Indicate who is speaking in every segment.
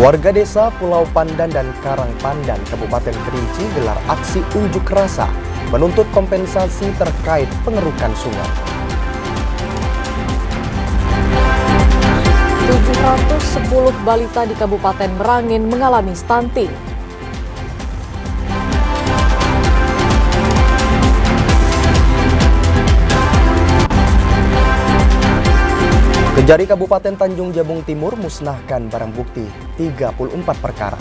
Speaker 1: Warga desa Pulau Pandan dan Karang Pandan, Kabupaten Kerinci gelar aksi unjuk rasa menuntut kompensasi terkait pengerukan sungai.
Speaker 2: 710 balita di Kabupaten Merangin mengalami stunting.
Speaker 1: Kejari Kabupaten Tanjung Jabung Timur musnahkan barang bukti 34 perkara.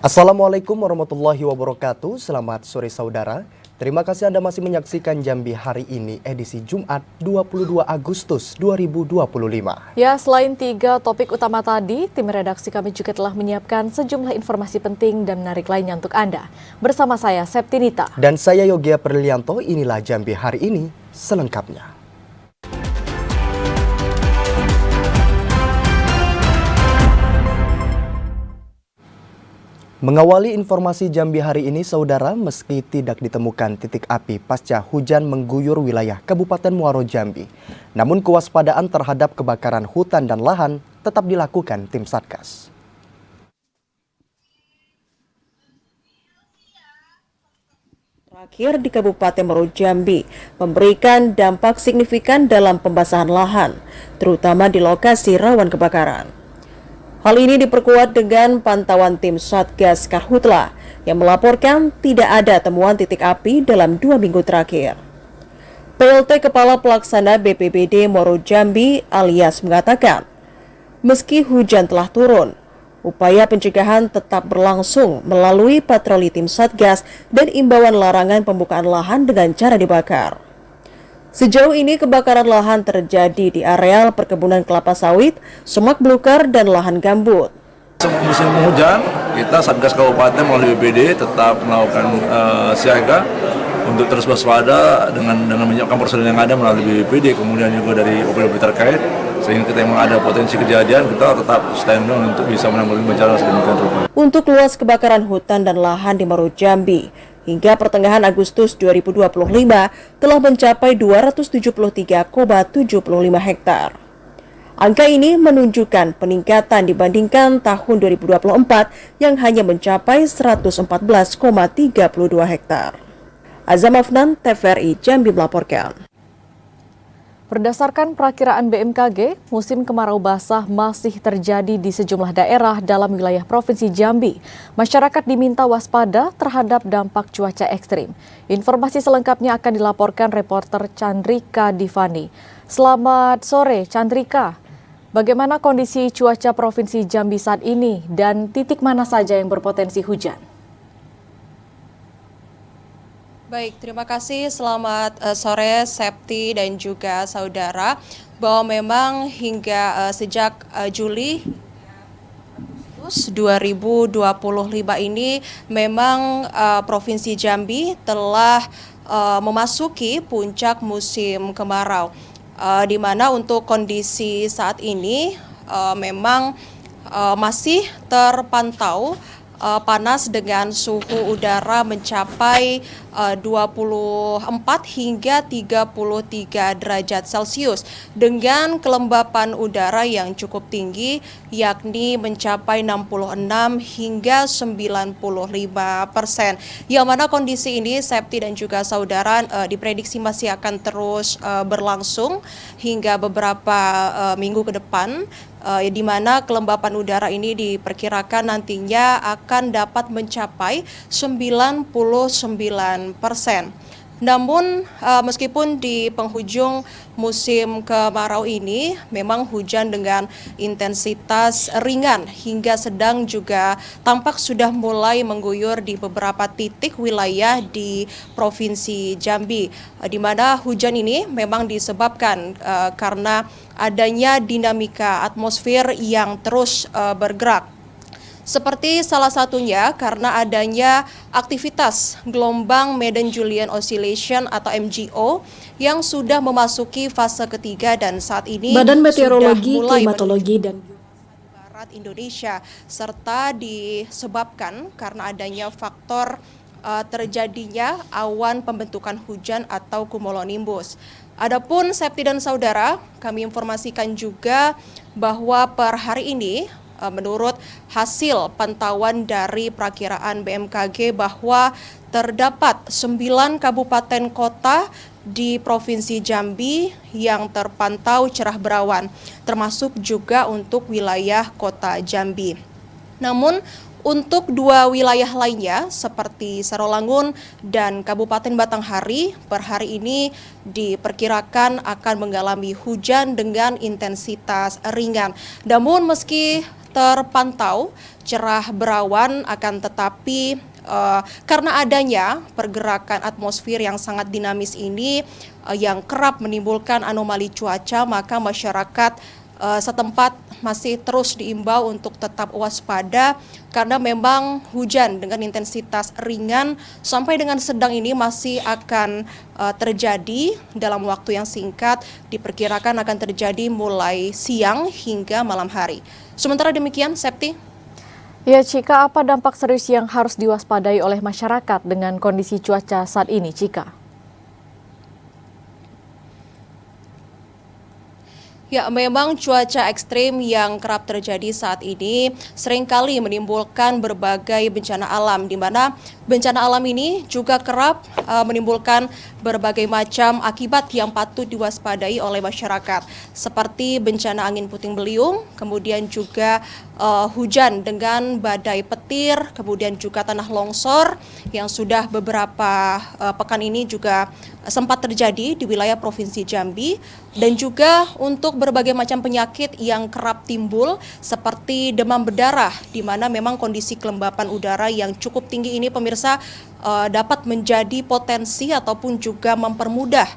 Speaker 1: Assalamualaikum warahmatullahi wabarakatuh. Selamat sore saudara. Terima kasih Anda masih menyaksikan Jambi hari ini, edisi Jumat 22 Agustus 2025.
Speaker 2: Ya, selain 3 topik utama tadi, tim redaksi kami juga telah menyiapkan sejumlah informasi penting dan menarik lainnya untuk Anda. Bersama saya, Septinita.
Speaker 1: Dan saya Yogia Perlianto, inilah Jambi hari ini selengkapnya. Mengawali informasi Jambi hari ini, saudara, meski tidak ditemukan titik api pasca hujan mengguyur wilayah Kabupaten Muaro Jambi, namun kewaspadaan terhadap kebakaran hutan dan lahan tetap dilakukan tim Satgas.
Speaker 3: Terakhir di Kabupaten Muaro Jambi memberikan dampak signifikan dalam pembasahan lahan, terutama di lokasi rawan kebakaran. Hal ini diperkuat dengan pantauan tim Satgas Karhutla yang melaporkan tidak ada temuan titik api dalam 2 minggu terakhir. PLT Kepala Pelaksana BPBD Muaro Jambi Alias mengatakan, meski hujan telah turun, upaya pencegahan tetap berlangsung melalui patroli tim Satgas dan imbauan larangan pembukaan lahan dengan cara dibakar. Sejauh ini kebakaran lahan terjadi di areal perkebunan kelapa sawit, semak belukar, dan lahan gambut.
Speaker 4: Musim hujan, kita Satgas Kabupaten melalui BPD tetap melakukan siaga untuk terus waspada dengan menyiapkan personil yang ada melalui BPD, kemudian juga dari OPD terkait, sehingga kita memang ada potensi kejadian, kita tetap stand down untuk bisa menanggulangi bencana sedemikian rupa. Untuk
Speaker 3: luas kebakaran hutan dan lahan di Muaro Jambi, hingga pertengahan Agustus 2025 telah mencapai 273,75 hektar. Angka ini menunjukkan peningkatan dibandingkan tahun 2024 yang hanya mencapai 114,32 hektar. Azam Afnan, TVRI Jambi melaporkan.
Speaker 2: Berdasarkan perakiraan BMKG, musim kemarau basah masih terjadi di sejumlah daerah dalam wilayah Provinsi Jambi. Masyarakat diminta waspada terhadap dampak cuaca ekstrim. Informasi selengkapnya akan dilaporkan reporter Chandrika Divani. Selamat sore Chandrika, bagaimana kondisi cuaca Provinsi Jambi saat ini dan titik mana saja yang berpotensi hujan?
Speaker 5: Baik, terima kasih. Selamat sore Septi dan juga saudara. Bahwa memang hingga sejak Juli 2025 ini memang Provinsi Jambi telah memasuki puncak musim kemarau. Di mana untuk kondisi saat ini memang masih terpantau panas dengan suhu udara mencapai 24 hingga 33 derajat Celcius dengan kelembapan udara yang cukup tinggi yakni mencapai 66 hingga 95%. Yang mana kondisi ini Septi dan juga saudara diprediksi masih akan terus berlangsung hingga beberapa minggu ke depan. Di mana kelembapan udara ini diperkirakan nantinya akan dapat mencapai 99%. Namun meskipun di penghujung musim kemarau ini memang hujan dengan intensitas ringan hingga sedang juga tampak sudah mulai mengguyur di beberapa titik wilayah di Provinsi Jambi, di mana hujan ini memang disebabkan karena adanya dinamika atmosfer yang terus bergerak. Seperti salah satunya karena adanya aktivitas gelombang Madden-Julian Oscillation atau MJO yang sudah memasuki fase ketiga dan saat ini
Speaker 6: Badan Meteorologi, Klimatologi dan
Speaker 5: Barat Indonesia, serta disebabkan karena adanya faktor terjadinya awan pembentukan hujan atau cumulonimbus. Adapun Septi dan saudara, kami informasikan juga bahwa per hari ini menurut hasil pantauan dari perakiraan BMKG bahwa terdapat 9 kabupaten kota di Provinsi Jambi yang terpantau cerah berawan, termasuk juga untuk wilayah kota Jambi. Namun untuk 2 wilayah lainnya seperti Sarolangun dan Kabupaten Batanghari per hari ini diperkirakan akan mengalami hujan dengan intensitas ringan. Namun meski terpantau cerah berawan akan tetapi karena adanya pergerakan atmosfer yang sangat dinamis ini yang kerap menimbulkan anomali cuaca, maka masyarakat setempat masih terus diimbau untuk tetap waspada karena memang hujan dengan intensitas ringan sampai dengan sedang ini masih akan terjadi dalam waktu yang singkat, diperkirakan akan terjadi mulai siang hingga malam hari. Sementara demikian, Septi.
Speaker 2: Ya, Cika, apa dampak serius yang harus diwaspadai oleh masyarakat dengan kondisi cuaca saat ini, Cika?
Speaker 5: Ya, memang cuaca ekstrim yang kerap terjadi saat ini seringkali menimbulkan berbagai bencana alam, di mana bencana alam ini juga kerap menimbulkan berbagai macam akibat yang patut diwaspadai oleh masyarakat, seperti bencana angin puting beliung, kemudian juga hujan dengan badai petir, kemudian juga tanah longsor yang sudah beberapa pekan ini juga sempat terjadi di wilayah Provinsi Jambi, dan juga untuk berbagai macam penyakit yang kerap timbul seperti demam berdarah, di mana memang kondisi kelembapan udara yang cukup tinggi ini pemirsa dapat menjadi potensi ataupun juga mempermudah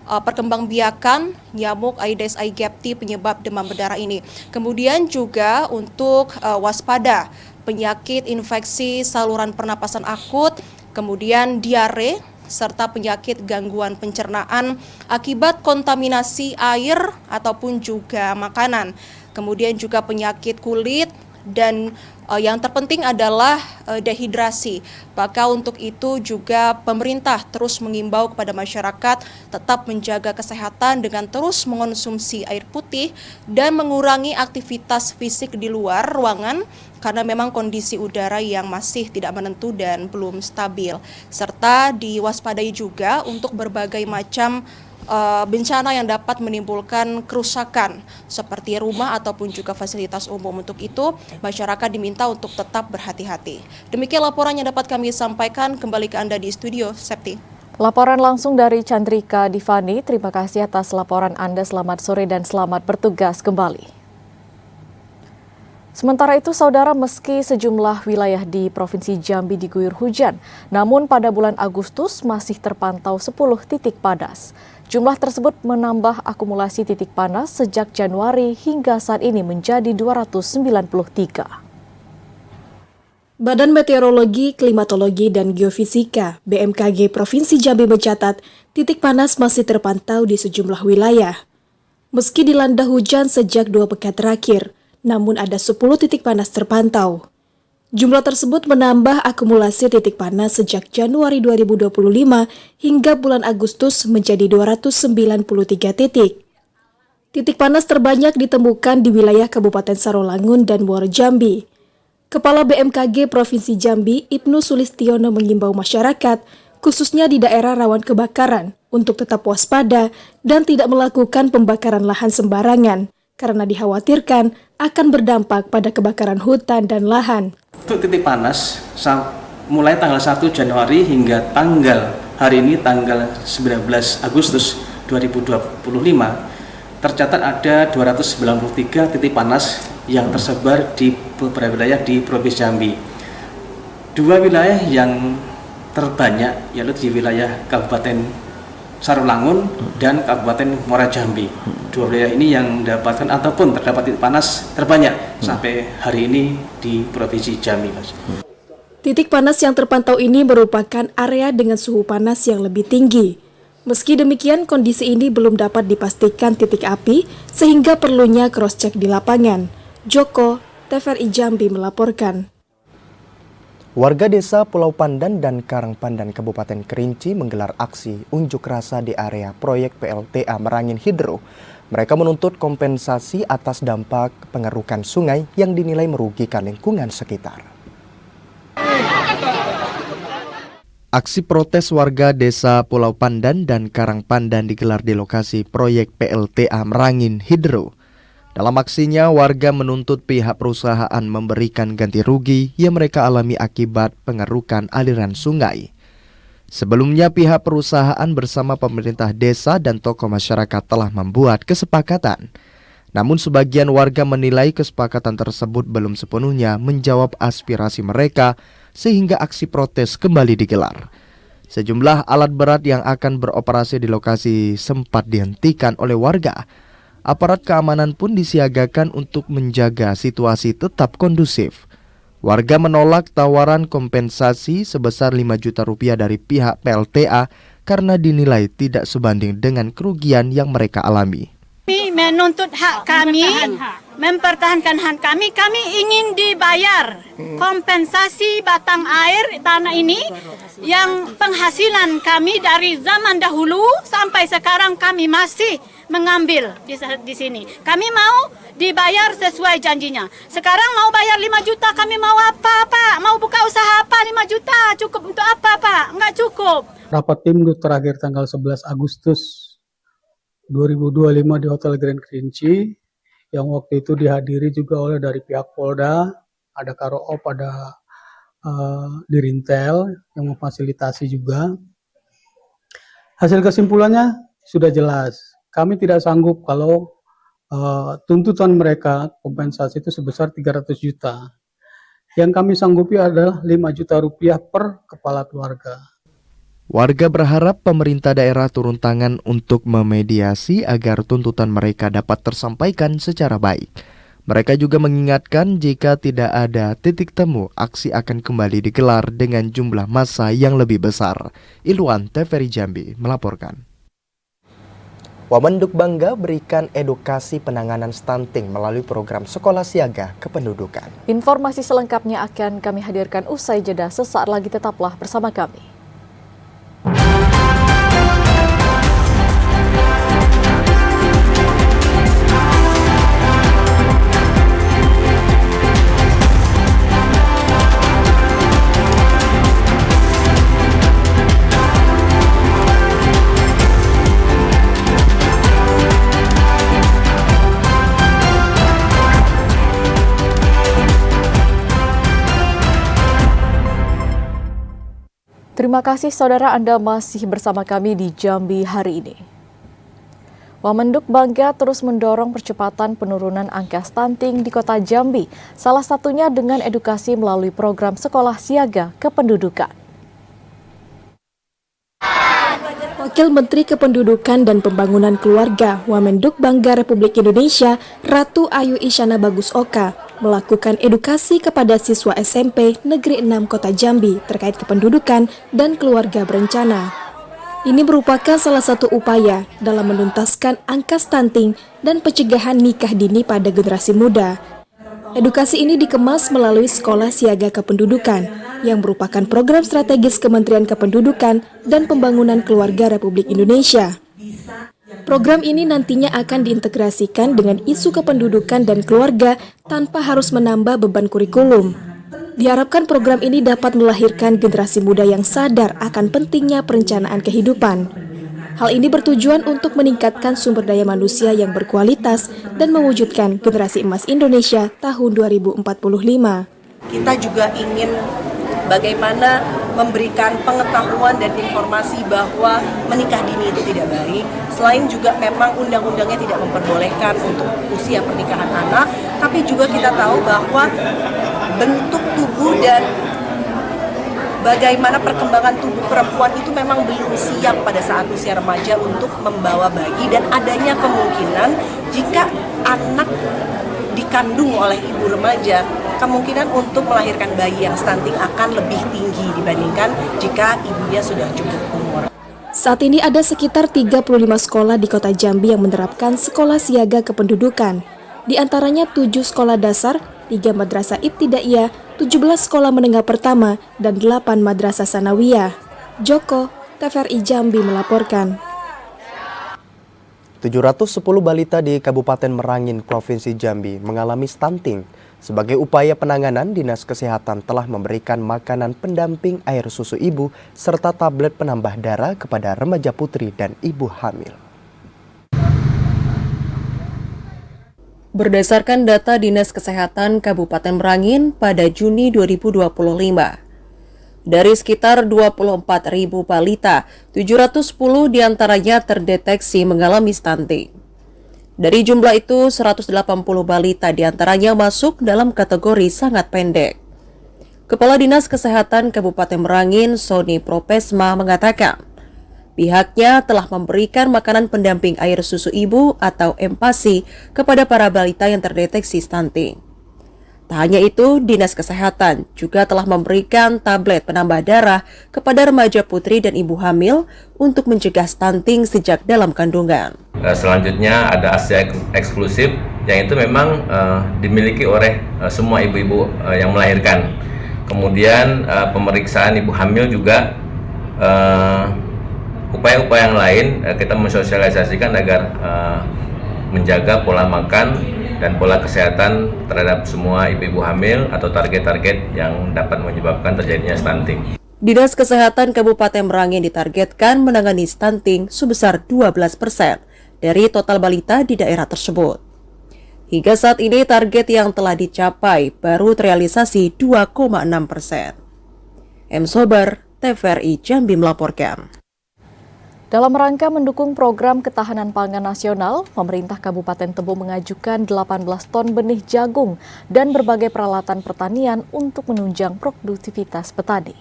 Speaker 5: perkembangbiakan nyamuk Aedes aegypti penyebab demam berdarah ini. Kemudian juga untuk waspada penyakit infeksi saluran pernapasan akut, kemudian diare, serta penyakit gangguan pencernaan akibat kontaminasi air ataupun juga makanan. Kemudian juga penyakit kulit dan yang terpenting adalah dehidrasi. Maka untuk itu juga pemerintah terus mengimbau kepada masyarakat tetap menjaga kesehatan dengan terus mengonsumsi air putih dan mengurangi aktivitas fisik di luar ruangan karena memang kondisi udara yang masih tidak menentu dan belum stabil. Serta diwaspadai juga untuk berbagai macam bencana yang dapat menimbulkan kerusakan seperti rumah ataupun juga fasilitas umum. Untuk itu, masyarakat diminta untuk tetap berhati-hati. Demikian laporan yang dapat kami sampaikan. Kembali ke Anda di studio, Septi.
Speaker 2: Laporan langsung dari Chandrika Divani. Terima kasih atas laporan Anda. Selamat sore dan selamat bertugas kembali. Sementara itu, saudara, meski sejumlah wilayah di Provinsi Jambi diguyur hujan, namun pada bulan Agustus masih terpantau 10 titik panas. Jumlah tersebut menambah akumulasi titik panas sejak Januari hingga saat ini menjadi 293.
Speaker 6: Badan Meteorologi, Klimatologi, dan Geofisika (BMKG) Provinsi Jambi mencatat titik panas masih terpantau di sejumlah wilayah. Meski dilanda hujan sejak 2 pekan terakhir, namun ada 10 titik panas terpantau. Jumlah tersebut menambah akumulasi titik panas sejak Januari 2025 hingga bulan Agustus menjadi 293 titik. Titik panas terbanyak ditemukan di wilayah Kabupaten Sarolangun dan Muaro Jambi. Kepala BMKG Provinsi Jambi, Ibnu Sulistiono, mengimbau masyarakat, khususnya di daerah rawan kebakaran, untuk tetap waspada dan tidak melakukan pembakaran lahan sembarangan, karena dikhawatirkan akan berdampak pada kebakaran hutan dan lahan.
Speaker 7: Untuk titik panas, mulai tanggal 1 Januari hingga tanggal hari ini, tanggal 19 Agustus 2025, tercatat ada 293 titik panas yang tersebar di beberapa wilayah di Provinsi Jambi. 2 wilayah yang terbanyak yaitu di wilayah Kabupaten Sarolangun dan Kabupaten Muaro Jambi. 2 wilayah ini yang mendapatkan ataupun terdapat titik panas terbanyak sampai hari ini di Provinsi Jambi, Mas.
Speaker 6: Titik panas yang terpantau ini merupakan area dengan suhu panas yang lebih tinggi. Meski demikian, kondisi ini belum dapat dipastikan titik api sehingga perlunya cross-check di lapangan. Joko, TVRI Jambi melaporkan.
Speaker 1: Warga desa Pulau Pandan dan Karangpandan Kabupaten Kerinci menggelar aksi unjuk rasa di area proyek PLTA Merangin Hidro. Mereka menuntut kompensasi atas dampak pengerukan sungai yang dinilai merugikan lingkungan sekitar. Aksi protes warga desa Pulau Pandan dan Karangpandan digelar di lokasi proyek PLTA Merangin Hidro. Dalam aksinya, warga menuntut pihak perusahaan memberikan ganti rugi yang mereka alami akibat pengerukan aliran sungai. Sebelumnya, pihak perusahaan bersama pemerintah desa dan tokoh masyarakat telah membuat kesepakatan. Namun sebagian warga menilai kesepakatan tersebut belum sepenuhnya menjawab aspirasi mereka sehingga aksi protes kembali digelar. Sejumlah alat berat yang akan beroperasi di lokasi sempat dihentikan oleh warga. Aparat keamanan pun disiagakan untuk menjaga situasi tetap kondusif. Warga menolak tawaran kompensasi sebesar 5 juta rupiah dari pihak PLTA karena dinilai tidak sebanding dengan kerugian yang mereka alami.
Speaker 8: Kami menuntut hak kami, mempertahankan hak kami ingin dibayar kompensasi batang air tanah ini yang penghasilan kami dari zaman dahulu sampai sekarang kami masih mengambil di sini. Kami mau dibayar sesuai janjinya. Sekarang mau bayar 5 juta, kami mau apa, Pak? Mau buka usaha apa 5 juta? Cukup untuk apa, Pak? Enggak cukup.
Speaker 9: Rapat tim terakhir tanggal 11 Agustus 2025 di Hotel Grand Kerinci, yang waktu itu dihadiri juga oleh dari pihak Polda, ada Karoop, ada Dirintel yang memfasilitasi juga. Hasil kesimpulannya sudah jelas. Kami tidak sanggup kalau tuntutan mereka kompensasi itu sebesar 300 juta. Yang kami sanggupi adalah 5 juta rupiah per kepala keluarga.
Speaker 1: Warga berharap pemerintah daerah turun tangan untuk memediasi agar tuntutan mereka dapat tersampaikan secara baik. Mereka juga mengingatkan jika tidak ada titik temu, aksi akan kembali digelar dengan jumlah massa yang lebih besar. Ilwan, TVRI Jambi melaporkan. Wamenduk bangga berikan edukasi penanganan stunting melalui program Sekolah Siaga Kependudukan.
Speaker 2: Informasi selengkapnya akan kami hadirkan usai jeda. Sesaat lagi tetaplah bersama kami. Terima kasih saudara, Anda masih bersama kami di Jambi hari ini. Wamenduk bangga terus mendorong percepatan penurunan angka stunting di kota Jambi, salah satunya dengan edukasi melalui program Sekolah Siaga Kependudukan.
Speaker 6: Wakil Menteri Kependudukan dan Pembangunan Keluarga Wamenduk Bangga Republik Indonesia, Ratu Ayu Isyana Bagus Oka, melakukan edukasi kepada siswa SMP Negeri 6 Kota Jambi terkait kependudukan dan keluarga berencana. Ini merupakan salah satu upaya dalam menuntaskan angka stunting dan pencegahan nikah dini pada generasi muda. Edukasi ini dikemas melalui Sekolah Siaga Kependudukan, yang merupakan program strategis Kementerian Kependudukan dan Pembangunan Keluarga Republik Indonesia. Program ini nantinya akan diintegrasikan dengan isu kependudukan dan keluarga tanpa harus menambah beban kurikulum. Diharapkan program ini dapat melahirkan generasi muda yang sadar akan pentingnya perencanaan kehidupan. Hal ini bertujuan untuk meningkatkan sumber daya manusia yang berkualitas dan mewujudkan generasi emas Indonesia tahun 2045.
Speaker 10: Kita juga ingin bagaimana memberikan pengetahuan dan informasi bahwa menikah dini itu tidak baik. Selain juga memang undang-undangnya tidak memperbolehkan untuk usia pernikahan anak, tapi juga kita tahu bahwa bentuk tubuh dan bagaimana perkembangan tubuh perempuan itu memang belum siap pada saat usia remaja untuk membawa bayi, dan adanya kemungkinan jika anak dikandung oleh ibu remaja, kemungkinan untuk melahirkan bayi yang stunting akan lebih tinggi dibandingkan jika ibunya sudah cukup umur.
Speaker 6: Saat ini ada sekitar 35 sekolah di Kota Jambi yang menerapkan Sekolah Siaga Kependudukan. Di antaranya 7 sekolah dasar 3 madrasah ibtidaiyah, 17 sekolah menengah pertama, dan 8 madrasah sanawiyah. Joko, TVRI Jambi melaporkan.
Speaker 1: 710 balita di Kabupaten Merangin, Provinsi Jambi mengalami stunting. Sebagai upaya penanganan, Dinas Kesehatan telah memberikan makanan pendamping air susu ibu serta tablet penambah darah kepada remaja putri dan ibu hamil.
Speaker 3: Berdasarkan data Dinas Kesehatan Kabupaten Merangin pada Juni 2025, dari sekitar 24.000 balita, 710 diantaranya terdeteksi mengalami stunting. Dari jumlah itu, 180 balita diantaranya masuk dalam kategori sangat pendek. Kepala Dinas Kesehatan Kabupaten Merangin, Sony Propesma, mengatakan, pihaknya telah memberikan makanan pendamping air susu ibu atau MPASI kepada para balita yang terdeteksi stunting. Tak hanya itu, Dinas Kesehatan juga telah memberikan tablet penambah darah kepada remaja putri dan ibu hamil untuk mencegah stunting sejak dalam kandungan.
Speaker 11: Selanjutnya ada ASIA eksklusif yang itu memang dimiliki oleh semua ibu-ibu yang melahirkan. Kemudian pemeriksaan ibu hamil juga upaya-upaya yang lain kita mensosialisasikan agar menjaga pola makan dan pola kesehatan terhadap semua ibu-ibu hamil atau target-target yang dapat menyebabkan terjadinya stunting.
Speaker 3: Dinas Kesehatan Kabupaten Merangin ditargetkan menangani stunting sebesar 12% dari total balita di daerah tersebut. Hingga saat ini target yang telah dicapai baru terrealisasi 2,6%. M. Sober, TVRI Jambi melaporkan.
Speaker 2: Dalam rangka mendukung program ketahanan pangan nasional, pemerintah Kabupaten Tebo mengajukan 18 ton benih jagung dan berbagai peralatan pertanian untuk menunjang produktivitas petani.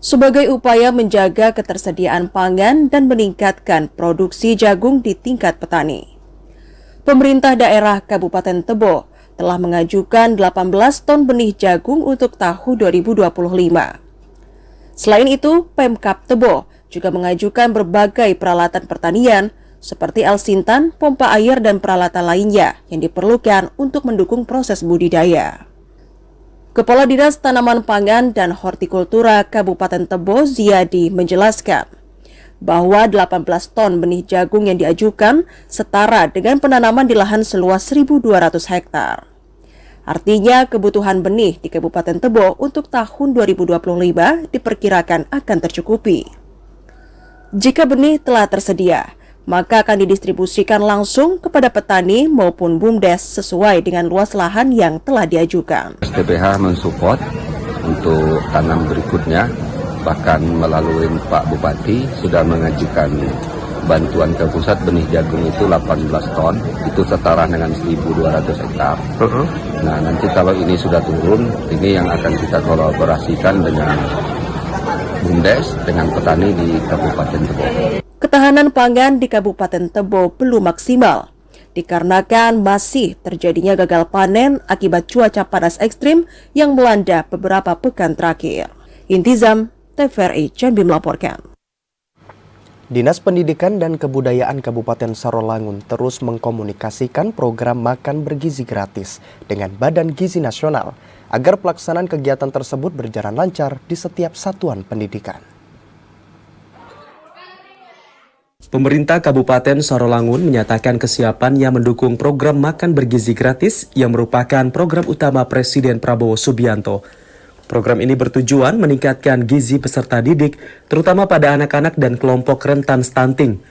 Speaker 3: Sebagai upaya menjaga ketersediaan pangan dan meningkatkan produksi jagung di tingkat petani, pemerintah daerah Kabupaten Tebo telah mengajukan 18 ton benih jagung untuk tahun 2025. Selain itu, Pemkab Tebo juga mengajukan berbagai peralatan pertanian seperti alsintan, pompa air, dan peralatan lainnya yang diperlukan untuk mendukung proses budidaya. Kepala Dinas Tanaman Pangan dan Hortikultura Kabupaten Tebo, Ziyadi, menjelaskan bahwa 18 ton benih jagung yang diajukan setara dengan penanaman di lahan seluas 1.200 hektar. Artinya kebutuhan benih di Kabupaten Tebo untuk tahun 2025 diperkirakan akan tercukupi. Jika benih telah tersedia, maka akan didistribusikan langsung kepada petani maupun BUMDes sesuai dengan luas lahan yang telah diajukan.
Speaker 12: STPH mensupport untuk tanam berikutnya, bahkan melalui Pak Bupati sudah mengajukan bantuan ke pusat benih jagung itu 18 ton, itu setara dengan 1.200 hektar. Nah, nanti kalau ini sudah turun, ini yang akan kita kolaborasikan dengan BUMDes, dengan petani di Kabupaten Tebo.
Speaker 3: Ketahanan pangan di Kabupaten Tebo belum maksimal, dikarenakan masih terjadinya gagal panen akibat cuaca panas ekstrim yang melanda beberapa pekan terakhir. Intizam, TVRI Jambi melaporkan.
Speaker 1: Dinas Pendidikan dan Kebudayaan Kabupaten Sarolangun terus mengkomunikasikan program makan bergizi gratis dengan Badan Gizi Nasional agar pelaksanaan kegiatan tersebut berjalan lancar di setiap satuan pendidikan.
Speaker 13: Pemerintah Kabupaten Sarolangun menyatakan kesiapannya mendukung program makan bergizi gratis yang merupakan program utama Presiden Prabowo Subianto. Program ini bertujuan meningkatkan gizi peserta didik, terutama pada anak-anak dan kelompok rentan stunting.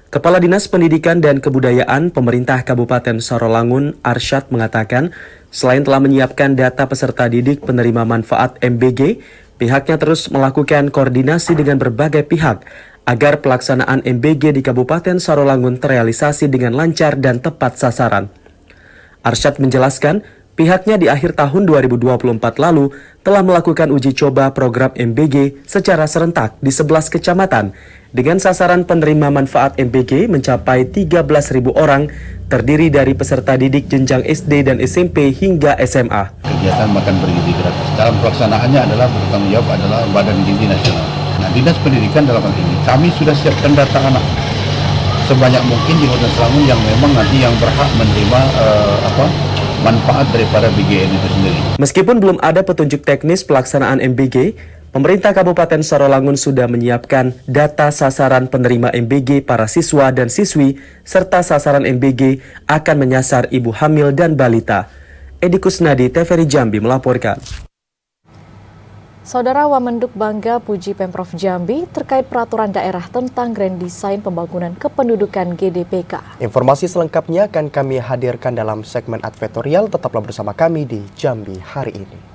Speaker 13: Kepala Dinas Pendidikan dan Kebudayaan Pemerintah Kabupaten Sarolangun, Arsyad, mengatakan, selain telah menyiapkan data peserta didik penerima manfaat MBG, pihaknya terus melakukan koordinasi dengan berbagai pihak agar pelaksanaan MBG di Kabupaten Sarolangun terrealisasi dengan lancar dan tepat sasaran. Arsyad menjelaskan, pihaknya di akhir tahun 2024 lalu telah melakukan uji coba program MBG secara serentak di 11 kecamatan dengan sasaran penerima manfaat MBG mencapai 13.000 orang, terdiri dari peserta didik jenjang SD dan SMP hingga SMA.
Speaker 14: Kegiatan makan bergizi gratis dalam pelaksanaannya adalah bertanggung jawab adalah Badan Gizi Nasional. Nah, Dinas Pendidikan dalam hal ini kami sudah siapkan data anak sebanyak mungkin di Hutan Selangor yang memang nanti yang berhak menerima manfaat daripada BGN itu sendiri.
Speaker 13: Meskipun belum ada petunjuk teknis pelaksanaan MBG, pemerintah Kabupaten Sarolangun sudah menyiapkan data sasaran penerima MBG para siswa dan siswi, serta sasaran MBG akan menyasar ibu hamil dan balita. Edi Kusnadi, TVRI Jambi melaporkan.
Speaker 2: Saudara Wamenduk bangga puji Pemprov Jambi terkait peraturan daerah tentang Grand Design Pembangunan Kependudukan GDPK.
Speaker 1: Informasi selengkapnya akan kami hadirkan dalam segmen advertorial. Tetaplah bersama kami di Jambi hari ini.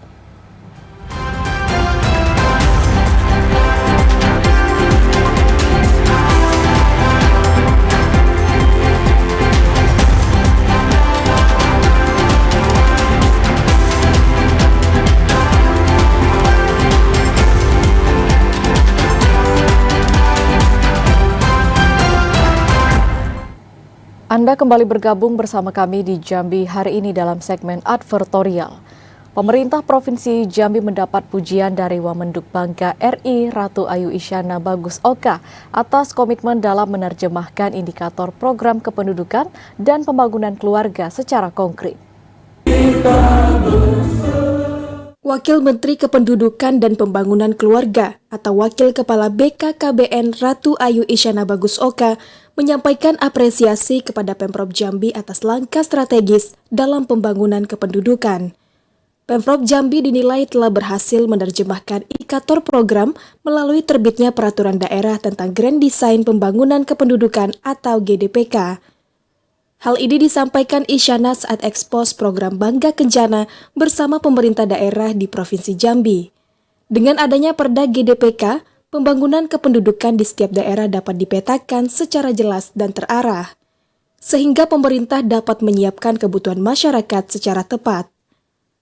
Speaker 2: Anda kembali bergabung bersama kami di Jambi hari ini dalam segmen advertorial. Pemerintah Provinsi Jambi mendapat pujian dari Wamenduk Bangga RI Ratu Ayu Isyana Bagus Oka atas komitmen dalam menerjemahkan indikator program kependudukan dan pembangunan keluarga secara konkret.
Speaker 6: Wakil Menteri Kependudukan dan Pembangunan Keluarga atau Wakil Kepala BKKBN Ratu Ayu Isyana Bagus Oka menyampaikan apresiasi kepada Pemprov Jambi atas langkah strategis dalam pembangunan kependudukan. Pemprov Jambi dinilai telah berhasil menerjemahkan indikator program melalui terbitnya Peraturan Daerah tentang Grand Design Pembangunan Kependudukan atau GDPK. Hal ini disampaikan Isyana saat ekspos program Bangga Kencana bersama pemerintah daerah di Provinsi Jambi. Dengan adanya Perda GDPK, pembangunan kependudukan di setiap daerah dapat dipetakan secara jelas dan terarah, sehingga pemerintah dapat menyiapkan kebutuhan masyarakat secara tepat.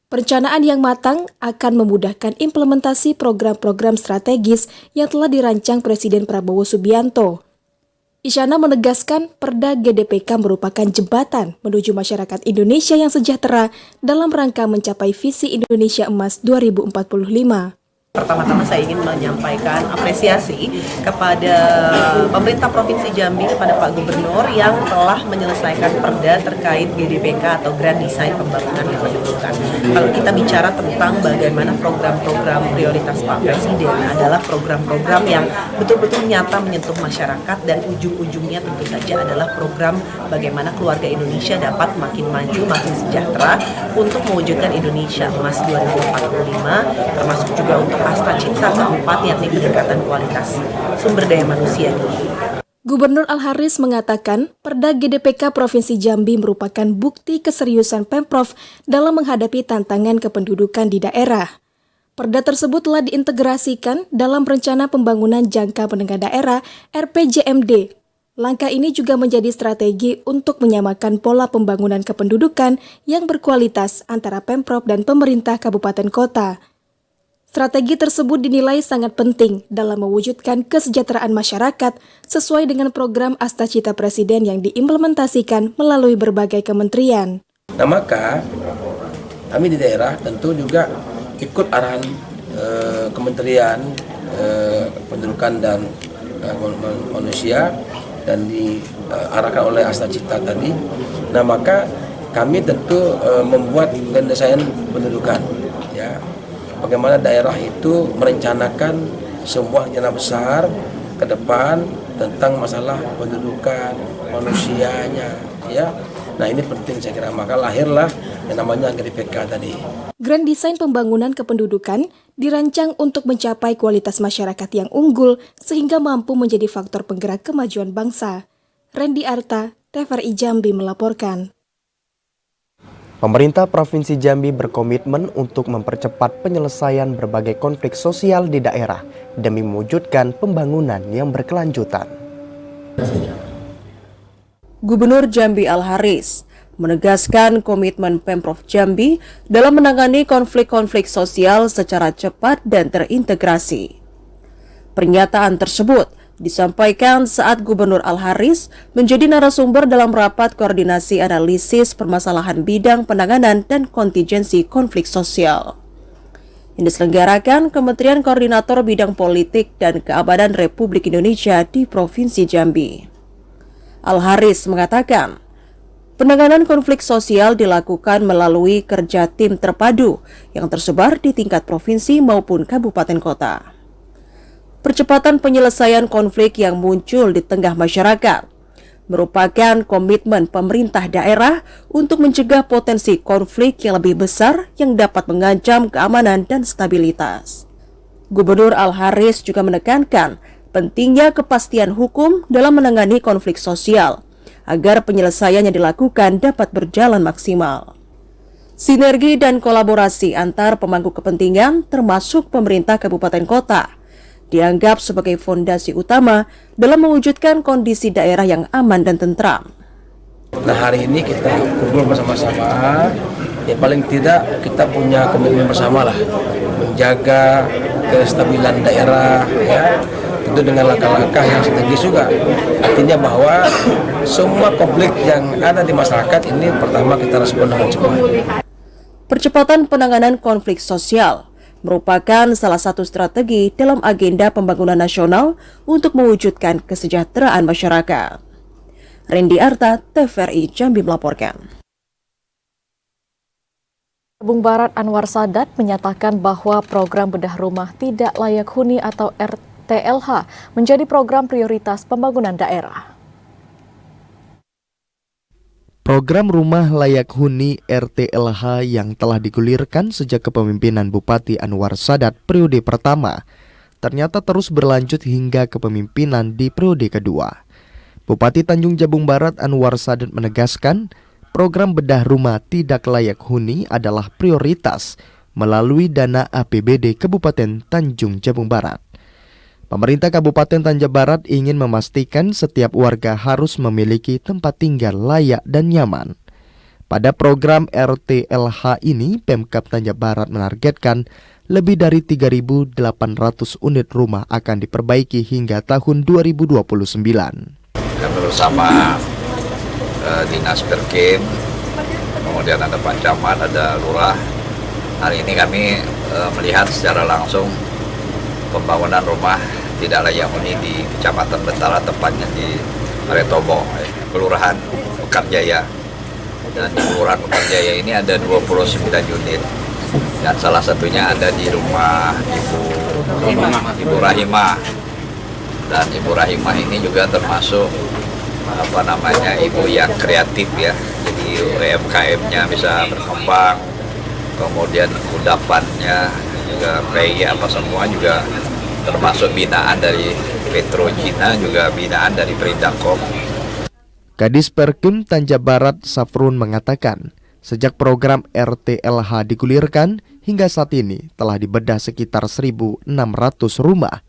Speaker 6: Perencanaan yang matang akan memudahkan implementasi program-program strategis yang telah dirancang Presiden Prabowo Subianto. Isyana menegaskan Perda GDPK merupakan jembatan menuju masyarakat Indonesia yang sejahtera dalam rangka mencapai visi Indonesia Emas 2045.
Speaker 10: Pertama-tama saya ingin menyampaikan apresiasi kepada pemerintah Provinsi Jambi, kepada Pak Gubernur yang telah menyelesaikan perda terkait GDPK atau Grand Design Pembangunan Kependudukan. Kalau kita bicara tentang bagaimana program-program prioritas Pak Presiden adalah program-program yang betul-betul nyata menyentuh masyarakat dan ujung-ujungnya tentu saja adalah program bagaimana keluarga Indonesia dapat makin maju, makin sejahtera untuk mewujudkan Indonesia Emas 2045, termasuk juga untuk Asta Cita keempat, yakni peningkatan kualitas sumber daya manusia.
Speaker 6: Gubernur Al-Haris mengatakan Perda GDPK Provinsi Jambi merupakan bukti keseriusan Pemprov dalam menghadapi tantangan kependudukan di daerah. Perda tersebut telah diintegrasikan dalam Rencana Pembangunan Jangka Menengah Daerah RPJMD. Langkah ini juga menjadi strategi untuk menyamakan pola pembangunan kependudukan yang berkualitas antara Pemprov dan pemerintah kabupaten kota. Strategi tersebut dinilai sangat penting dalam mewujudkan kesejahteraan masyarakat sesuai dengan program Asta Cita Presiden yang diimplementasikan melalui berbagai kementerian.
Speaker 15: Nah, maka kami di daerah tentu juga ikut arahan Kementerian Pendudukan dan Manusia dan diarahkan oleh Asta Cita tadi. Nah, maka kami tentu membuat Grand Design Pendudukan, ya. Bagaimana daerah itu merencanakan sebuah rencana besar ke depan tentang masalah pendudukan manusianya, ya. Nah, ini penting saya kira, maka lahirlah yang namanya GDPK tadi.
Speaker 6: Grand Design Pembangunan Kependudukan dirancang untuk mencapai kualitas masyarakat yang unggul sehingga mampu menjadi faktor penggerak kemajuan bangsa. Randy Arta, TVRI Jambi melaporkan.
Speaker 1: Pemerintah Provinsi Jambi berkomitmen untuk mempercepat penyelesaian berbagai konflik sosial di daerah demi mewujudkan pembangunan yang berkelanjutan.
Speaker 3: Gubernur Jambi Al-Haris menegaskan komitmen Pemprov Jambi dalam menangani konflik-konflik sosial secara cepat dan terintegrasi. Pernyataan tersebut disampaikan saat Gubernur Al-Haris menjadi narasumber dalam rapat koordinasi analisis permasalahan bidang penanganan dan kontingensi konflik sosial yang diselenggarakan Kementerian Koordinator Bidang Politik dan Keamanan Republik Indonesia di Provinsi Jambi. Al-Haris mengatakan, penanganan konflik sosial dilakukan melalui kerja tim terpadu yang tersebar di tingkat provinsi maupun kabupaten kota. Percepatan penyelesaian konflik yang muncul di tengah masyarakat merupakan komitmen pemerintah daerah untuk mencegah potensi konflik yang lebih besar yang dapat mengancam keamanan dan stabilitas. Gubernur Al-Haris juga menekankan pentingnya kepastian hukum dalam menangani konflik sosial agar penyelesaian yang dilakukan dapat berjalan maksimal. Sinergi dan kolaborasi antar pemangku kepentingan termasuk pemerintah kabupaten kota dianggap sebagai fondasi utama dalam mewujudkan kondisi daerah yang aman dan tentram.
Speaker 15: Nah, hari ini kita kumpul bersama-sama, ya paling tidak kita punya komitmen bersama lah, menjaga kestabilan daerah, ya, itu dengan langkah-langkah yang strategis juga. Artinya bahwa semua konflik yang ada di masyarakat ini pertama kita respon dengan cepat.
Speaker 3: Percepatan penanganan konflik sosial merupakan salah satu strategi dalam agenda pembangunan nasional untuk mewujudkan kesejahteraan masyarakat. Rendi Arta, TVRI Jambi melaporkan.
Speaker 2: Bung Barat Anwar Sadat menyatakan bahwa program bedah rumah tidak layak huni atau RTLH menjadi program prioritas pembangunan daerah.
Speaker 1: Program Rumah Layak Huni RTLH yang telah digulirkan sejak kepemimpinan Bupati Anwar Sadat periode pertama ternyata terus berlanjut hingga kepemimpinan di periode kedua. Bupati Tanjung Jabung Barat Anwar Sadat menegaskan program bedah rumah tidak layak huni adalah prioritas melalui dana APBD Kabupaten Tanjung Jabung Barat. Pemerintah Kabupaten Tanjung Barat ingin memastikan setiap warga harus memiliki tempat tinggal layak dan nyaman. Pada program RTLH ini, Pemkab Tanjung Barat menargetkan lebih dari 3.800 unit rumah akan diperbaiki hingga tahun 2029.
Speaker 12: Bersama Dinas Perkim, kemudian ada Pak Camat, ada Lurah. Hari ini kami melihat secara langsung pembangunan rumah tidak layak huni di Kecamatan Bentala, tepatnya di Aretobo, Kelurahan Mekarjaya. Dan di Kelurahan Mekarjaya ini ada 29 unit. Dan salah satunya ada di rumah Ibu Rahimah. Dan Ibu Rahimah ini juga termasuk ibu yang kreatif ya. Jadi UMKM-nya bisa berkembang. Kemudian kudapannya juga semua juga termasuk binaan dari Petro Cina, juga binaan dari Perindakom.
Speaker 1: Kadis Perkim Tanjung Barat Safrun mengatakan, sejak program RTLH digulirkan hingga saat ini telah dibedah sekitar 1.600 rumah.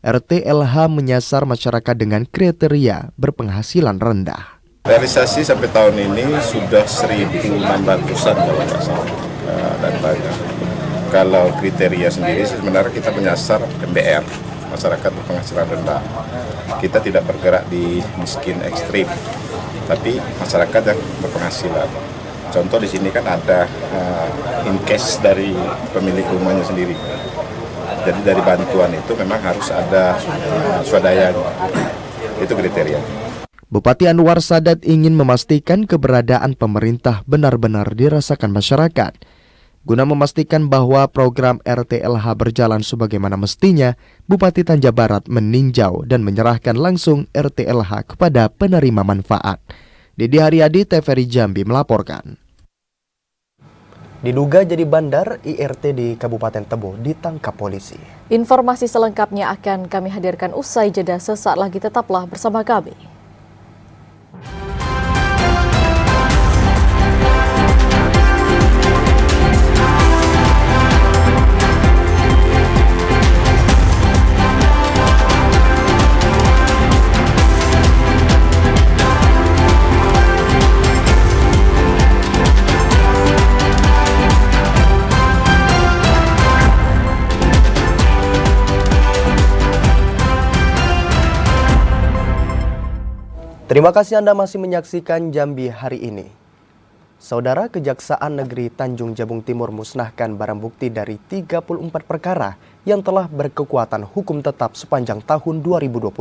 Speaker 1: RTLH menyasar masyarakat dengan kriteria berpenghasilan rendah.
Speaker 16: Realisasi sampai tahun ini sudah 1.600-an kalau nggak salah dan banyak. Kalau kriteria sendiri sebenarnya kita menyasar MBR, masyarakat berpenghasilan rendah. Kita tidak bergerak di miskin ekstrim, tapi masyarakat yang berpenghasilan. Contoh di sini kan ada in case dari pemilik rumahnya sendiri. Jadi dari bantuan itu memang harus ada swadayanya. Itu kriteria.
Speaker 1: Bupati Anwar Sadat ingin memastikan keberadaan pemerintah benar-benar dirasakan masyarakat. Guna memastikan bahwa program RTLH berjalan sebagaimana mestinya, Bupati Tanjung Barat meninjau dan menyerahkan langsung RTLH kepada penerima manfaat. Didi Haryadi, TVRI Jambi melaporkan. Diduga jadi bandar, IRT di Kabupaten Tebo ditangkap polisi.
Speaker 2: Informasi selengkapnya akan kami hadirkan usai jeda, sesaat lagi, tetaplah bersama kami.
Speaker 1: Terima kasih Anda masih menyaksikan Jambi hari ini. Saudara, Kejaksaan Negeri Tanjung Jabung Timur musnahkan barang bukti dari 34 perkara yang telah berkekuatan hukum tetap sepanjang tahun 2025.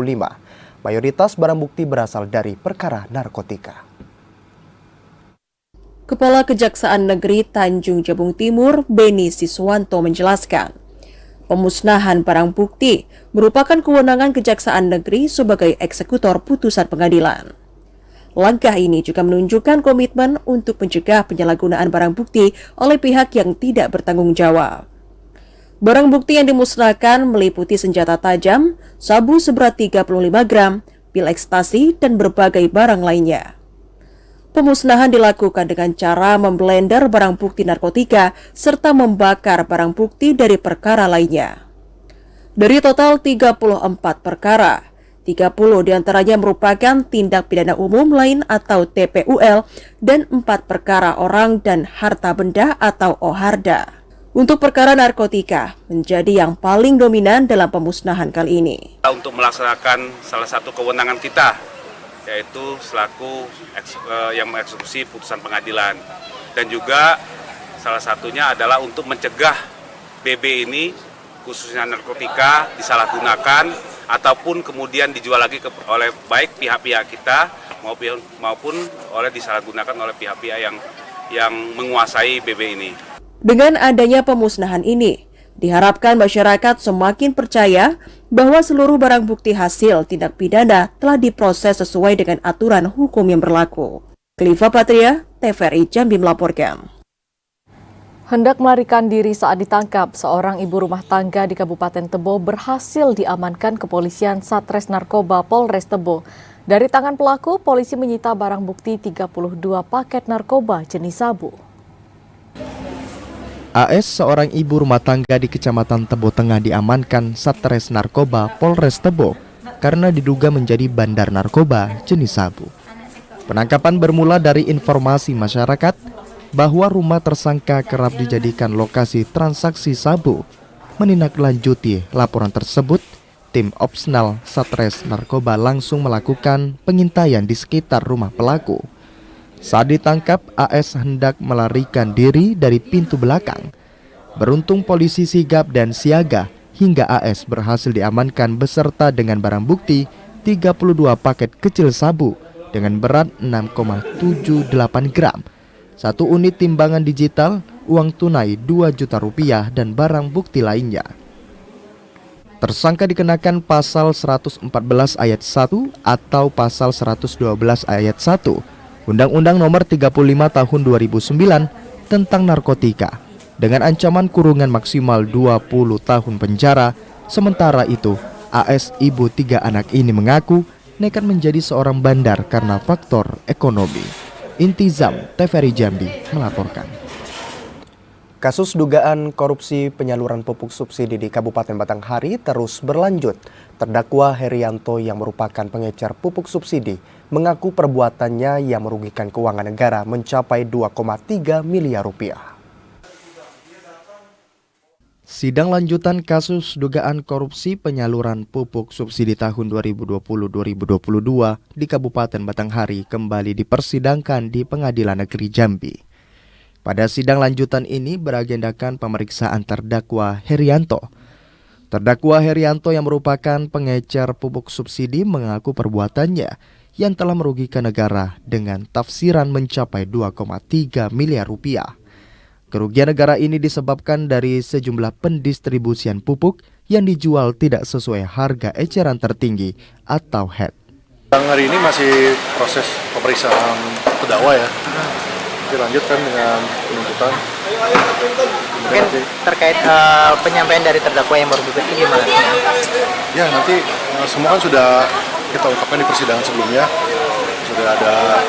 Speaker 1: Mayoritas barang bukti berasal dari perkara narkotika.
Speaker 3: Kepala Kejaksaan Negeri Tanjung Jabung Timur, Beni Siswanto menjelaskan, pemusnahan barang bukti merupakan kewenangan Kejaksaan Negeri sebagai eksekutor putusan pengadilan. Langkah ini juga menunjukkan komitmen untuk mencegah penyalahgunaan barang bukti oleh pihak yang tidak bertanggung jawab. Barang bukti yang dimusnahkan meliputi senjata tajam, sabu seberat 35 gram, pil ekstasi, dan berbagai barang lainnya. Pemusnahan dilakukan dengan cara memblender barang bukti narkotika serta membakar barang bukti dari perkara lainnya. Dari total 34 perkara, 30 diantaranya merupakan tindak pidana umum lain atau TPUL dan 4 perkara orang dan harta benda atau OHARDA. Untuk perkara narkotika menjadi yang paling dominan dalam pemusnahan kali ini.
Speaker 17: Untuk melaksanakan salah satu kewenangan kita, yaitu selaku yang mengeksekusi putusan pengadilan. Dan juga salah satunya adalah untuk mencegah BB ini, khususnya narkotika, disalahgunakan ataupun kemudian dijual lagi oleh baik pihak-pihak kita maupun oleh disalahgunakan oleh pihak-pihak yang menguasai BB ini.
Speaker 3: Dengan adanya pemusnahan ini, diharapkan masyarakat semakin percaya bahwa seluruh barang bukti hasil tindak pidana telah diproses sesuai dengan aturan hukum yang berlaku. Kliva Patria, TVRI Jambi melaporkan.
Speaker 2: Hendak melarikan diri saat ditangkap, seorang ibu rumah tangga di Kabupaten Tebo berhasil diamankan kepolisian Satres Narkoba Polres Tebo. Dari tangan pelaku, polisi menyita barang bukti 32 paket narkoba jenis sabu.
Speaker 1: AS, seorang ibu rumah tangga di Kecamatan Tebo Tengah, diamankan Satres Narkoba Polres Tebo karena diduga menjadi bandar narkoba jenis sabu. Penangkapan bermula dari informasi masyarakat bahwa rumah tersangka kerap dijadikan lokasi transaksi sabu. Menindaklanjuti laporan tersebut, tim opsnal Satres Narkoba langsung melakukan pengintaian di sekitar rumah pelaku. Saat ditangkap, AS hendak melarikan diri dari pintu belakang. Beruntung polisi sigap dan siaga hingga AS berhasil diamankan beserta dengan barang bukti 32 paket kecil sabu dengan berat 6,78 gram, 1 unit timbangan digital, uang tunai 2 juta rupiah dan barang bukti lainnya. Tersangka dikenakan pasal 114 ayat 1 atau pasal 112 ayat 1 Undang-Undang Nomor 35 Tahun 2009 tentang narkotika dengan ancaman kurungan maksimal 20 tahun penjara. Sementara itu, AS, ibu 3 anak ini mengaku nekat menjadi seorang bandar karena faktor ekonomi. Intizam, TVRI Jambi melaporkan. Kasus dugaan korupsi penyaluran pupuk subsidi di Kabupaten Batanghari terus berlanjut. Terdakwa Herianto yang merupakan pengecer pupuk subsidi mengaku perbuatannya yang merugikan keuangan negara mencapai 2,3 miliar rupiah. Sidang lanjutan kasus dugaan korupsi penyaluran pupuk subsidi tahun 2020-2022 di Kabupaten Batanghari kembali dipersidangkan di Pengadilan Negeri Jambi. Pada sidang lanjutan ini beragendakan pemeriksaan terdakwa Herianto. Terdakwa Herianto yang merupakan pengecer pupuk subsidi mengaku perbuatannya yang telah merugikan negara dengan tafsiran mencapai 2,3 miliar rupiah. Kerugian negara ini disebabkan dari sejumlah pendistribusian pupuk yang dijual tidak sesuai harga eceran tertinggi atau HET.
Speaker 18: Hari ini masih proses pemeriksaan terdakwa ya. Dilanjutkan dengan penuntutan.
Speaker 19: Mungkin terkait penyampaian dari terdakwa yang merugikan ini gimana?
Speaker 18: Ya nanti semua kan sudah kita ungkapkan di persidangan sebelumnya. Sudah ada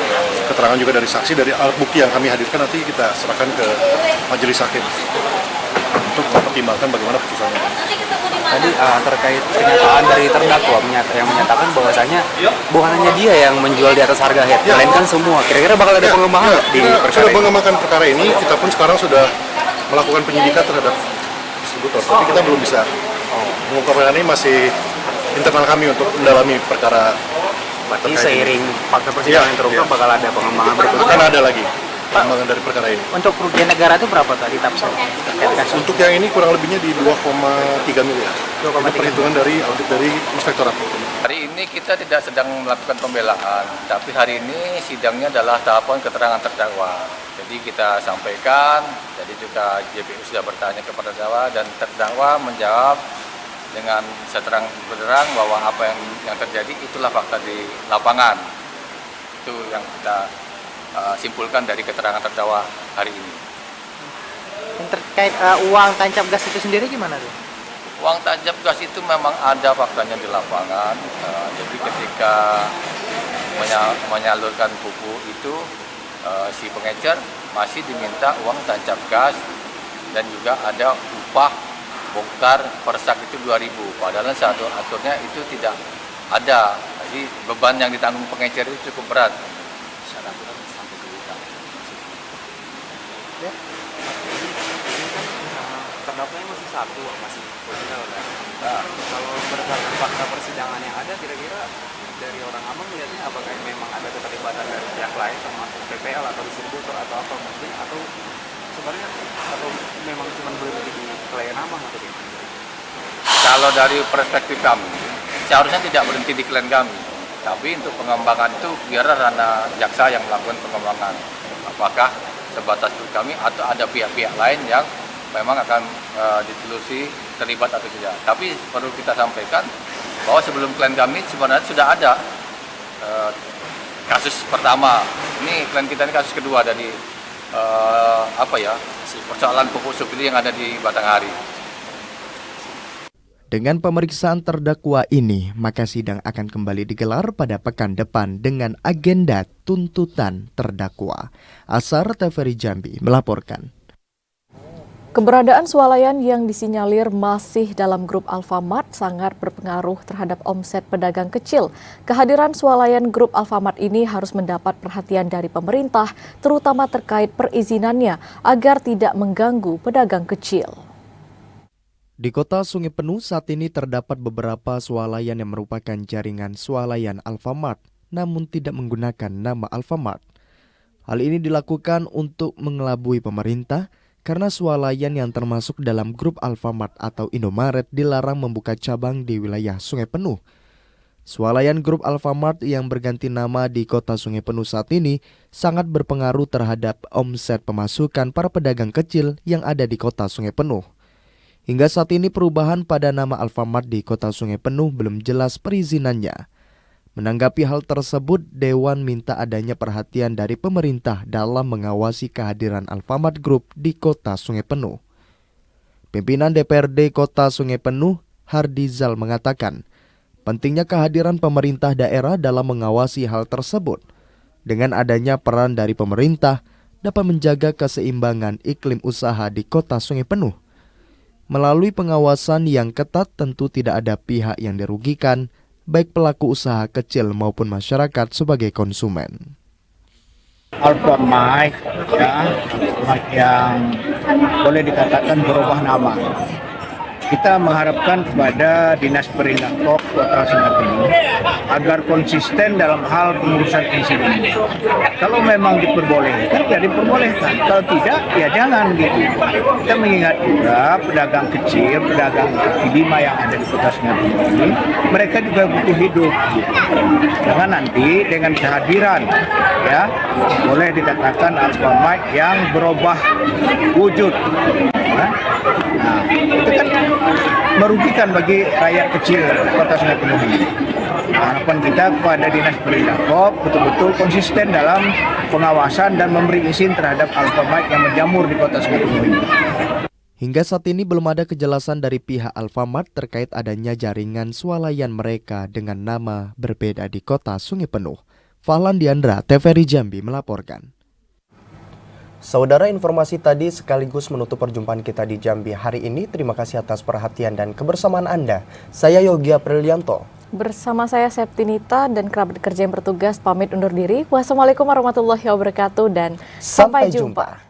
Speaker 18: keterangan juga dari saksi, dari alat bukti yang kami hadirkan nanti kita serahkan ke majelis hakim untuk mempertimbangkan bagaimana putusannya.
Speaker 19: Tadi terkait pernyataan dari terdakwa yang menyatakan bahwasanya bukan hanya dia yang menjual di atas harga HET, melainkan semua. Kira-kira bakal ada pengembangan di perkara
Speaker 18: sudah
Speaker 19: ini?
Speaker 18: mengembangkan perkara ini, kita pun sekarang sudah melakukan penyidikan terhadap distributor, tapi kita belum bisa mengungkapkan ini, masih internal kami untuk mendalami perkara.
Speaker 19: Berarti seiring fakta persidangan yang terungkap bakal ada pengembangan berikutnya?
Speaker 18: Kan ada lagi. perkembangan dari perkara ini.
Speaker 19: Untuk kerugian negara itu berapa tadi Tapsel?
Speaker 18: Untuk yang ini kurang lebihnya di 2,3 miliar. Itu perhitungan dari audit dari Inspektorat.
Speaker 20: Hari ini kita tidak sedang melakukan pembelaan, tapi hari ini sidangnya adalah tahapan keterangan terdakwa. Jadi kita sampaikan, jadi juga JPU sudah bertanya kepada terdakwa dan terdakwa menjawab dengan seterang benderang bahwa apa yang terjadi itulah fakta di lapangan. Itu yang kita simpulkan dari keterangan terdakwa hari ini.
Speaker 19: Yang terkait uang tancap gas itu sendiri gimana tuh?
Speaker 20: Uang tancap gas itu memang ada faktanya di lapangan. Jadi ketika menyalurkan pupuk itu si pengecer masih diminta uang tancap gas dan juga ada upah bongkar per sak itu 2.000. Padahal satu aturnya itu tidak ada. Jadi beban yang ditanggung pengecer itu cukup berat.
Speaker 19: Terdakwanya masih satu, masih original kan? Nah, kalau berdasarkan fakta persidangan yang ada, kira-kira dari orang Amang melihatnya apakah memang ada keterlibatan dari pihak lain, termasuk PPL atau distributor atau apa mungkin, atau sebenarnya atau memang cuma boleh menjadi klien Amang atau gimana?
Speaker 20: Kalau dari perspektif kami, seharusnya tidak berhenti di klien kami. Tapi untuk pengembangan itu biar ranah jaksa yang melakukan pengembangan. Apakah sebatas itu kami atau ada pihak-pihak lain yang memang akan ditelusuri terlibat atau tidak. Tapi perlu kita sampaikan bahwa sebelum klien kami sebenarnya sudah ada kasus pertama. Ini klien kita ini kasus kedua dari persoalan pupuk subsidi yang ada di Batanghari.
Speaker 1: Dengan pemeriksaan terdakwa ini, maka sidang akan kembali digelar pada pekan depan dengan agenda tuntutan terdakwa. Asar TVRI Jambi melaporkan.
Speaker 2: Keberadaan swalayan yang disinyalir masih dalam grup Alfamart sangat berpengaruh terhadap omset pedagang kecil. Kehadiran swalayan grup Alfamart ini harus mendapat perhatian dari pemerintah, terutama terkait perizinannya agar tidak mengganggu pedagang kecil.
Speaker 1: Di kota Sungai Penuh saat ini terdapat beberapa swalayan yang merupakan jaringan swalayan Alfamart, namun tidak menggunakan nama Alfamart. Hal ini dilakukan untuk mengelabui pemerintah, karena swalayan yang termasuk dalam grup Alfamart atau Indomaret dilarang membuka cabang di wilayah Sungai Penuh. Swalayan grup Alfamart yang berganti nama di kota Sungai Penuh saat ini sangat berpengaruh terhadap omset pemasukan para pedagang kecil yang ada di kota Sungai Penuh. Hingga saat ini perubahan pada nama Alfamart di kota Sungai Penuh belum jelas perizinannya. Menanggapi hal tersebut, Dewan minta adanya perhatian dari pemerintah dalam mengawasi kehadiran Alfamart Group di kota Sungai Penuh. Pimpinan DPRD Kota Sungai Penuh, Hardizal mengatakan, pentingnya kehadiran pemerintah daerah dalam mengawasi hal tersebut. Dengan adanya peran dari pemerintah, dapat menjaga keseimbangan iklim usaha di kota Sungai Penuh. Melalui pengawasan yang ketat tentu tidak ada pihak yang dirugikan, baik pelaku usaha kecil maupun masyarakat sebagai konsumen.
Speaker 21: Alfamart yang boleh dikatakan berubah nama. Kita mengharapkan kepada Dinas Perindahkop Kota Sungai Penuh agar konsisten dalam hal pengurusan insiden ini. Kalau memang diperbolehkan, ya diperbolehkan. Kalau tidak, ya jangan gitu. Kita mengingat juga pedagang kecil, pedagang kaki lima yang ada di Kota Sungai Penuh ini, mereka juga butuh hidup. Gitu. Jangan nanti dengan kehadiran, ya boleh dikatakan Alfamart yang berubah wujud. Ya. Nah, itu kan merugikan bagi rakyat kecil Kota Sungai Penuh ini. Harapan kita kepada Dinas Perindahkop betul-betul konsisten dalam pengawasan dan memberi izin terhadap Alfamart yang menjamur di Kota Sungai Penuh ini.
Speaker 1: Hingga saat ini belum ada kejelasan dari pihak Alfamart terkait adanya jaringan swalayan mereka dengan nama berbeda di Kota Sungai Penuh. Fahlan Diandra, TVRI Jambi melaporkan. Saudara, informasi tadi sekaligus menutup perjumpaan kita di Jambi hari ini. Terima kasih atas perhatian dan kebersamaan Anda. Saya Yogi Aprilianto.
Speaker 2: Bersama saya Septinita dan kerabat kerja yang bertugas pamit undur diri. Wassalamualaikum warahmatullahi wabarakatuh dan sampai jumpa.